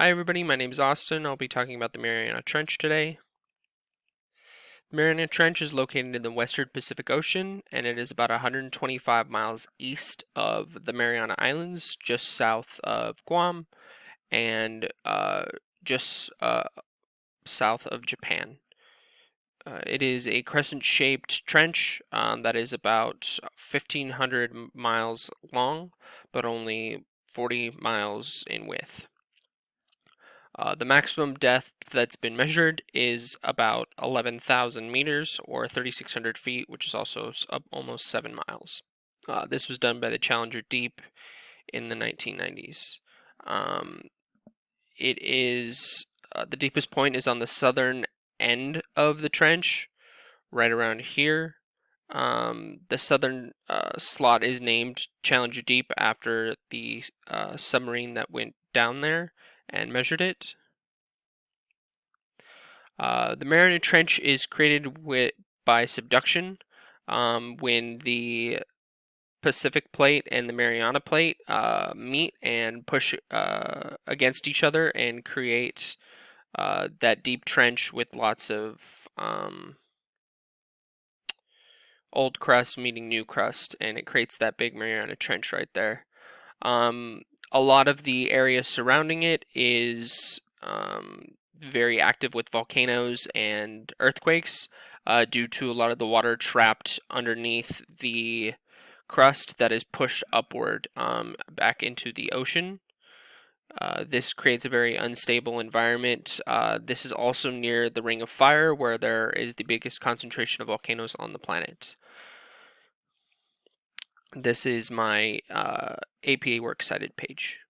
Hi everybody, my name is Austin. I'll be talking about the Mariana Trench today. The Mariana Trench is located in the western Pacific Ocean, and it is about 125 miles east of the Mariana Islands, just south of Guam, and just south of Japan. It is a crescent-shaped trench that is about 1,500 miles long, but only 40 miles in width. The maximum depth that's been measured is about 11,000 meters or 3,600 feet, which is also almost 7 miles. This was done by the Challenger Deep in the 1990s. It is the deepest point is on the southern end of the trench, right around here. The southern slot is named Challenger Deep after the submarine that went down there and measured it. The Mariana Trench is created by subduction when the Pacific Plate and the Mariana Plate meet and push against each other and create that deep trench with lots of old crust meeting new crust, and it creates that big Mariana Trench right there. A lot of the area surrounding it is very active with volcanoes and earthquakes due to a lot of the water trapped underneath the crust that is pushed upward back into the ocean. This creates a very unstable environment. This is also near the Ring of Fire, where there is the biggest concentration of volcanoes on the planet. This is my APA Works Cited page.